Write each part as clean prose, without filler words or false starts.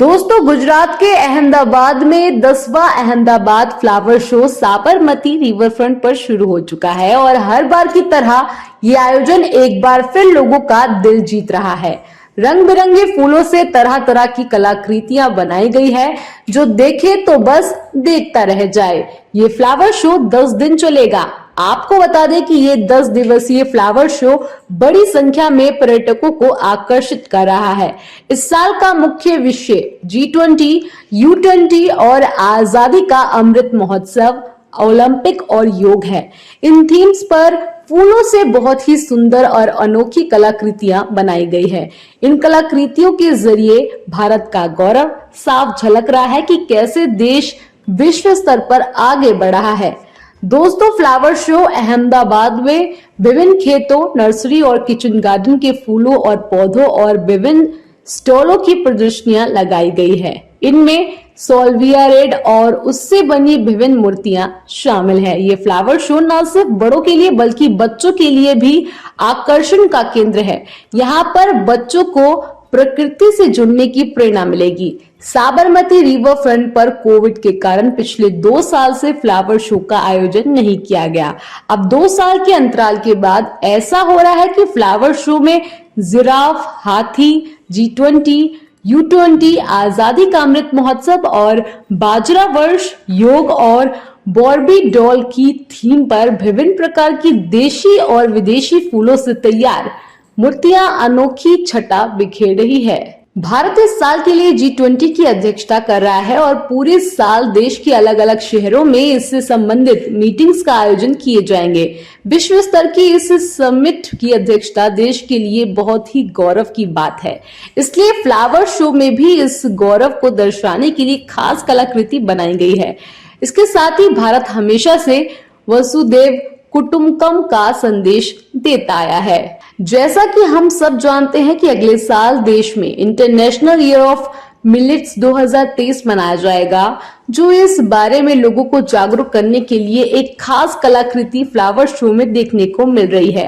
दोस्तों, गुजरात के अहमदाबाद में 10वां Ahmedabad flower show Sabarmati river front पर शुरू हो चुका है और हर बार की तरह ये आयोजन एक बार फिर लोगों का दिल जीत रहा है। रंग बिरंगे फूलों से तरह तरह की कलाकृतियां बनाई गई है जो देखे तो बस देखता रह जाए। ये फ्लावर शो 10 दिन चलेगा। आपको बता दें कि ये 10 दिवसीय फ्लावर शो बड़ी संख्या में पर्यटकों को आकर्षित कर रहा है। इस साल का मुख्य विषय G20, U20 और आजादी का अमृत महोत्सव, ओलंपिक और योग है। इन थीम्स पर फूलों से बहुत ही सुंदर और अनोखी कलाकृतियां बनाई गई है। इन कलाकृतियों के जरिए भारत का गौरव साफ झलक रहा है कि कैसे देश विश्व स्तर पर आगे बढ़ रहा है। दोस्तों, फ्लावर शो अहमदाबाद में विभिन्न खेतों, नर्सरी और किचन गार्डन के फूलों और पौधों और विभिन्न स्टॉलों की प्रदर्शनियां लगाई गई है। इनमें सोल्विया रेड और उससे बनी विभिन्न मूर्तियां शामिल है। ये फ्लावर शो न सिर्फ बड़ों के लिए बल्कि बच्चों के लिए भी आकर्षण का केंद्र है। यहाँ पर बच्चों को प्रकृति से जुड़ने की प्रेरणा मिलेगी। साबरमती रिवर फ्रंट पर कोविड के कारण पिछले 2 साल से फ्लावर शो का आयोजन नहीं किया गया। अब 2 साल के अंतराल के बाद ऐसा हो रहा है कि फ्लावर शो में जिराफ, हाथी, G20, U20, आजादी का अमृत महोत्सव और बाजरा वर्ष, योग और बॉर्बी डॉल की थीम पर विभिन्न प्रकार की देशी और विदेशी फूलों से तैयार मूर्तियां अनोखी छटा बिखेर रही है। भारत इस साल के लिए G20 की अध्यक्षता कर रहा है और पूरे साल देश के अलग अलग शहरों में इससे संबंधित मीटिंग्स का आयोजन किए जाएंगे। विश्व स्तर की इस समिट की अध्यक्षता देश के लिए बहुत ही गौरव की बात है। इसलिए फ्लावर शो में भी इस गौरव को दर्शाने के लिए खास कलाकृति बनाई गई है। इसके साथ ही भारत हमेशा से वसुदेव कुटुंबकम का संदेश देता आया है। जैसा कि हम सब जानते हैं कि अगले साल देश में इंटरनेशनल ईयर ऑफ मिलेट्स 2023 मनाया जाएगा, जो इस बारे में लोगों को जागरूक करने के लिए एक खास कलाकृति फ्लावर शो में देखने को मिल रही है।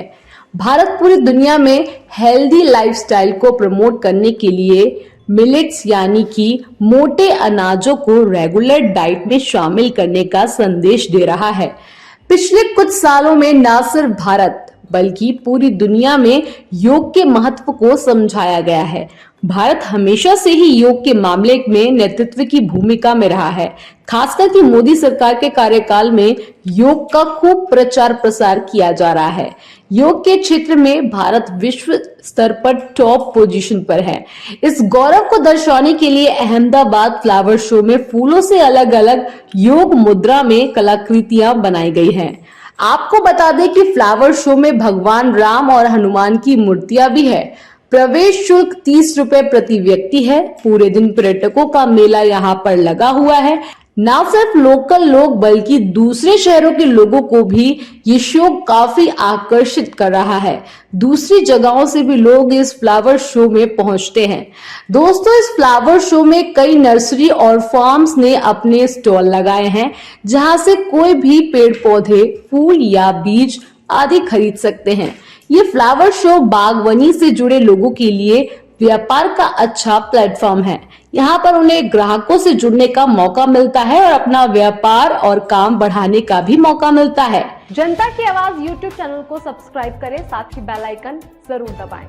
भारत पूरी दुनिया में हेल्दी लाइफस्टाइल को प्रमोट करने के लिए मिलेट्स यानी कि मोटे अनाजों को रेगुलर डाइट में शामिल करने का संदेश दे रहा है। पिछले कुछ सालों में न सिर्फ भारत बल्कि पूरी दुनिया में योग के महत्व को समझाया गया है। भारत हमेशा से ही योग के मामले में नेतृत्व की भूमिका में रहा है। खासकर कि मोदी सरकार के कार्यकाल में योग का खूब प्रचार प्रसार किया जा रहा है। योग के क्षेत्र में भारत विश्व स्तर पर टॉप पोजीशन पर है। इस गौरव को दर्शाने के लिए अहमदाबाद फ्लावर शो में फूलों से अलग अलग योग मुद्रा में कलाकृतियां बनाई गई हैं। आपको बता दें कि फ्लावर शो में भगवान राम और हनुमान की मूर्तियां भी है। प्रवेश शुल्क 30 रुपए प्रति व्यक्ति है। पूरे दिन पर्यटकों का मेला यहाँ पर लगा हुआ है। न सिर्फ लोकल लोग बल्कि दूसरे शहरों के लोगों को भी ये शो काफी आकर्षित कर रहा है। दूसरी जगहों से भी लोग इस फ्लावर शो में पहुंचते हैं। दोस्तों, इस फ्लावर शो में कई नर्सरी और फार्म्स ने अपने स्टॉल लगाए हैं, जहां से कोई भी पेड़ पौधे, फूल या बीज आदि खरीद सकते हैं। ये फ्लावर शो बागवानी से जुड़े लोगों के लिए व्यापार का अच्छा प्लेटफॉर्म है। यहाँ पर उन्हें ग्राहकों से जुड़ने का मौका मिलता है और अपना व्यापार और काम बढ़ाने का भी मौका मिलता है। जनता की आवाज YouTube चैनल को सब्सक्राइब करें, साथ ही बेल आइकन जरूर दबाएं।